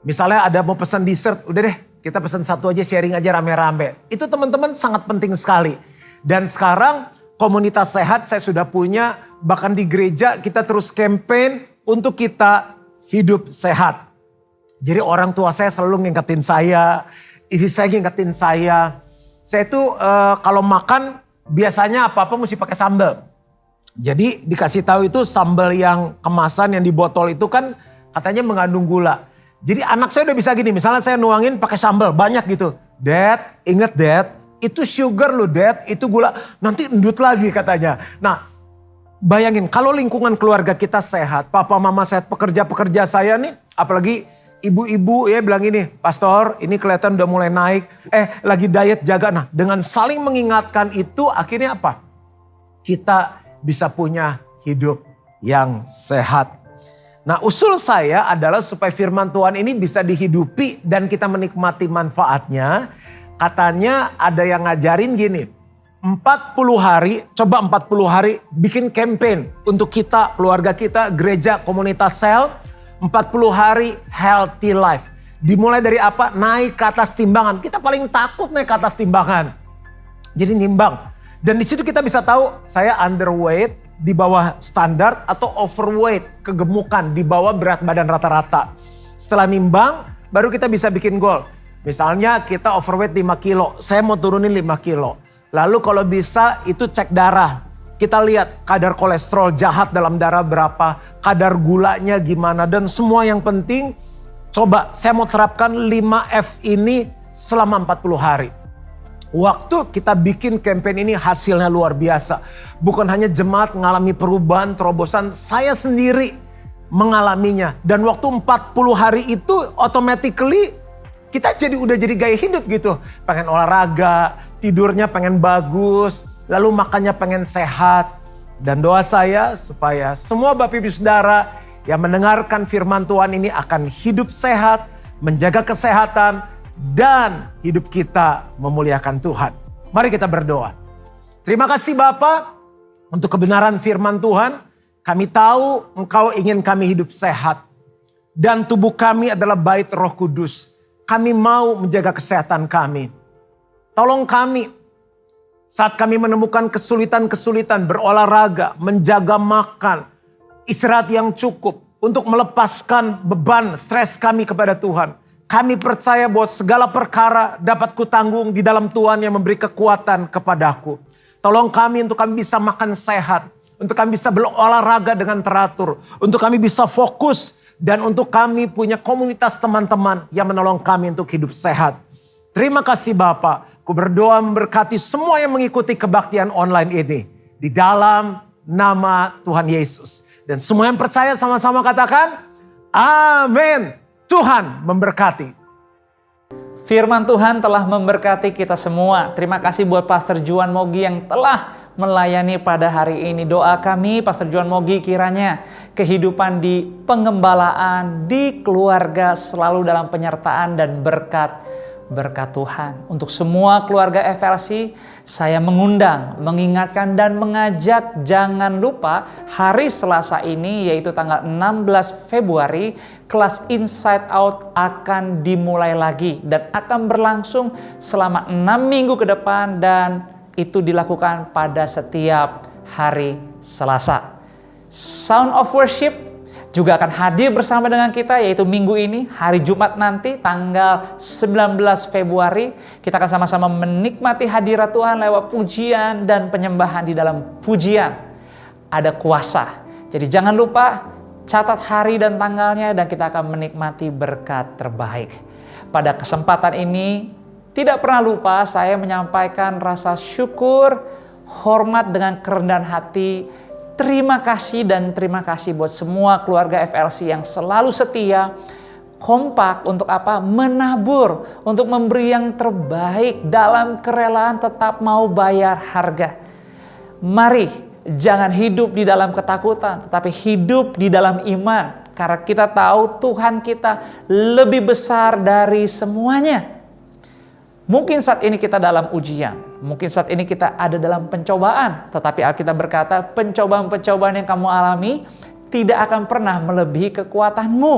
Misalnya ada mau pesan dessert, udah deh kita pesan satu aja, sharing aja rame-rame. Itu teman-teman sangat penting sekali. Dan sekarang komunitas sehat saya sudah punya, bahkan di gereja kita terus campaign untuk kita hidup sehat. Jadi orang tua saya selalu ngingetin saya, istri saya ngingetin saya. Saya itu kalau makan biasanya apa-apa mesti pakai sambal. Jadi dikasih tahu itu sambal yang kemasan yang di botol itu kan katanya mengandung gula. Jadi anak saya udah bisa gini, misalnya saya nuangin pakai sambal banyak gitu. Dad, inget Dad, itu sugar loh Dad, itu gula. Nanti endut lagi katanya. Nah bayangin kalau lingkungan keluarga kita sehat, papa mama sehat, pekerja-pekerja saya nih, apalagi ibu-ibu ya bilang ini, Pastor ini kelihatan udah mulai naik, lagi diet jaga. Nah dengan saling mengingatkan itu akhirnya apa? Kita bisa punya hidup yang sehat. Nah usul saya adalah supaya firman Tuhan ini bisa dihidupi dan kita menikmati manfaatnya. Katanya ada yang ngajarin gini, 40 hari, coba 40 hari bikin campaign untuk kita, keluarga kita, gereja, komunitas sel. 40 hari healthy life. Dimulai dari apa? Naik ke atas timbangan. Kita paling takut naik ke atas timbangan. Jadi nimbang. Dan di situ kita bisa tahu saya underweight, di bawah standar, atau overweight, kegemukan, di bawah berat badan rata-rata. Setelah nimbang, baru kita bisa bikin goal. Misalnya kita overweight 5 kilo, saya mau turunin 5 kilo. Lalu kalau bisa itu cek darah. Kita lihat kadar kolesterol jahat dalam darah berapa, kadar gulanya gimana, dan semua yang penting, coba saya mau terapkan 5F ini selama 40 hari. Waktu kita bikin campaign ini hasilnya luar biasa. Bukan hanya jemaat mengalami perubahan, terobosan, saya sendiri mengalaminya. Dan waktu 40 hari itu automatically kita udah jadi gaya hidup gitu. Pengen olahraga, tidurnya pengen bagus, lalu makannya pengen sehat. Dan doa saya supaya semua Bapak Ibu Saudara yang mendengarkan firman Tuhan ini akan hidup sehat, menjaga kesehatan, dan hidup kita memuliakan Tuhan. Mari kita berdoa. Terima kasih Bapa untuk kebenaran firman Tuhan. Kami tahu Engkau ingin kami hidup sehat. Dan tubuh kami adalah bait Roh Kudus. Kami mau menjaga kesehatan kami. Tolong kami saat kami menemukan kesulitan-kesulitan berolahraga, menjaga makan, istirahat yang cukup untuk melepaskan beban stres kami kepada Tuhan. Kami percaya bahwa segala perkara dapat kutanggung di dalam Tuhan yang memberi kekuatan kepadaku. Tolong kami untuk kami bisa makan sehat. Untuk kami bisa berolahraga dengan teratur. Untuk kami bisa fokus. Dan untuk kami punya komunitas teman-teman yang menolong kami untuk hidup sehat. Terima kasih Bapak. Ku berdoa memberkati semua yang mengikuti kebaktian online ini. Di dalam nama Tuhan Yesus. Dan semua yang percaya sama-sama katakan, amin. Tuhan memberkati. Firman Tuhan telah memberkati kita semua. Terima kasih buat Pastor Juan Mogi yang telah melayani pada hari ini. Doa kami Pastor Juan Mogi kiranya kehidupan di pengembalaan, di keluarga selalu dalam penyertaan dan berkat Tuhan. Untuk semua keluarga FLC, saya mengundang, mengingatkan dan mengajak jangan lupa hari Selasa ini yaitu tanggal 16 Februari kelas Inside Out akan dimulai lagi dan akan berlangsung selama 6 minggu ke depan dan itu dilakukan pada setiap hari Selasa. Sound of Worship juga akan hadir bersama dengan kita yaitu minggu ini, hari Jumat nanti tanggal 19 Februari. Kita akan sama-sama menikmati hadirat Tuhan lewat pujian dan penyembahan di dalam pujian. Ada kuasa. Jadi jangan lupa catat hari dan tanggalnya dan kita akan menikmati berkat terbaik. Pada kesempatan ini tidak pernah lupa saya menyampaikan rasa syukur, hormat dengan kerendahan hati. Terima kasih dan terima kasih buat semua keluarga FLC yang selalu setia, kompak untuk apa? Menabur, untuk memberi yang terbaik dalam kerelaan tetap mau bayar harga. Mari jangan hidup di dalam ketakutan, tetapi hidup di dalam iman. Karena kita tahu Tuhan kita lebih besar dari semuanya. Mungkin saat ini kita dalam ujian, mungkin saat ini kita ada dalam pencobaan. Tetapi Alkitab berkata, pencobaan-pencobaan yang kamu alami tidak akan pernah melebihi kekuatanmu.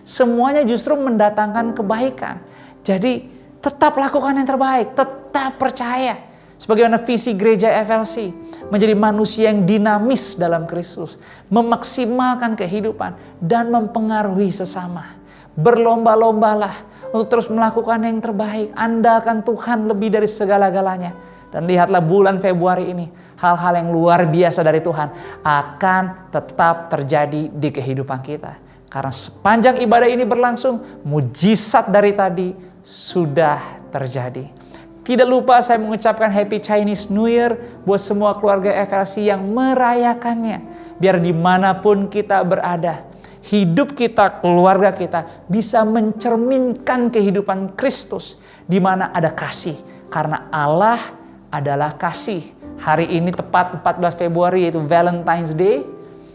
Semuanya justru mendatangkan kebaikan. Jadi tetap lakukan yang terbaik, tetap percaya. Sebagaimana visi gereja FLC, menjadi manusia yang dinamis dalam Kristus, memaksimalkan kehidupan dan mempengaruhi sesama. Berlomba-lombalah untuk terus melakukan yang terbaik. Andalkan Tuhan lebih dari segala-galanya. Dan lihatlah bulan Februari ini, hal-hal yang luar biasa dari Tuhan akan tetap terjadi di kehidupan kita. Karena sepanjang ibadah ini berlangsung, mujizat dari tadi sudah terjadi. Tidak lupa saya mengucapkan Happy Chinese New Year buat semua keluarga FLC yang merayakannya. Biar dimanapun kita berada, hidup kita, keluarga kita bisa mencerminkan kehidupan Kristus. Di mana ada kasih. Karena Allah adalah kasih. Hari ini tepat 14 Februari yaitu Valentine's Day.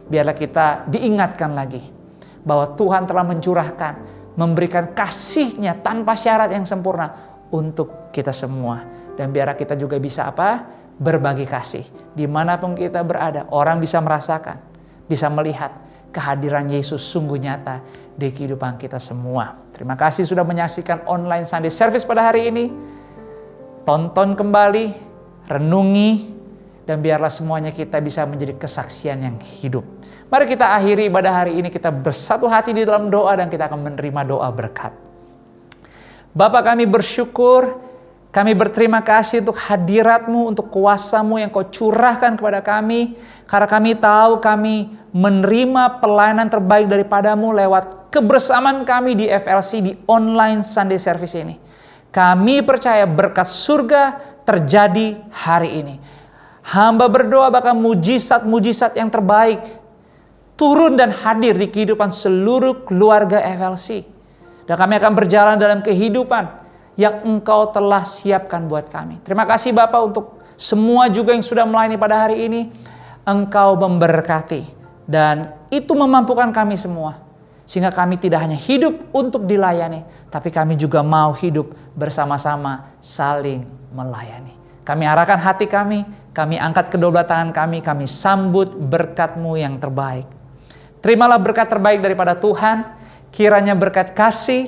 Biarlah kita diingatkan lagi bahwa Tuhan telah mencurahkan, memberikan kasih-Nya tanpa syarat yang sempurna untuk kita semua. Dan biarlah kita juga bisa apa? Berbagi kasih. Dimanapun kita berada, orang bisa merasakan, bisa melihat kehadiran Yesus sungguh nyata di kehidupan kita semua. Terima kasih sudah menyaksikan online Sunday Service pada hari ini. Tonton kembali, renungi, dan biarlah semuanya kita bisa menjadi kesaksian yang hidup. Mari kita akhiri ibadah hari ini, kita bersatu hati di dalam doa dan kita akan menerima doa berkat. Bapa, kami bersyukur, kami berterima kasih untuk hadirat-Mu, untuk kuasa-Mu yang Kau curahkan kepada kami. Karena kami tahu kami menerima pelayanan terbaik daripada-Mu lewat kebersamaan kami di FLC, di online Sunday Service ini. Kami percaya berkat surga terjadi hari ini. Hamba berdoa bahkan mujizat-mujizat yang terbaik turun dan hadir di kehidupan seluruh keluarga FLC. Dan kami akan berjalan dalam kehidupan yang Engkau telah siapkan buat kami. Terima kasih Bapak untuk semua juga yang sudah melayani pada hari ini. Engkau memberkati. Dan itu memampukan kami semua. Sehingga kami tidak hanya hidup untuk dilayani, tapi kami juga mau hidup bersama-sama saling melayani. Kami arahkan hati kami angkat kedua belah tangan kami sambut berkat-Mu yang terbaik. Terimalah berkat terbaik daripada Tuhan, kiranya berkat kasih,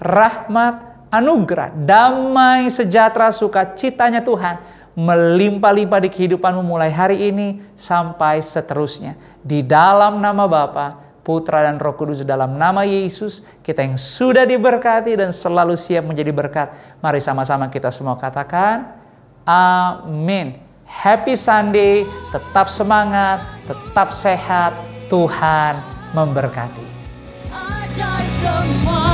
rahmat, anugerah, damai, sejahtera, sukacitanya Tuhan melimpah-limpah di kehidupanmu mulai hari ini sampai seterusnya. Di dalam nama Bapa, Putra dan Roh Kudus, dalam nama Yesus, kita yang sudah diberkati dan selalu siap menjadi berkat. Mari sama-sama kita semua katakan, amin. Happy Sunday, tetap semangat, tetap sehat, Tuhan memberkati. Ajaib semua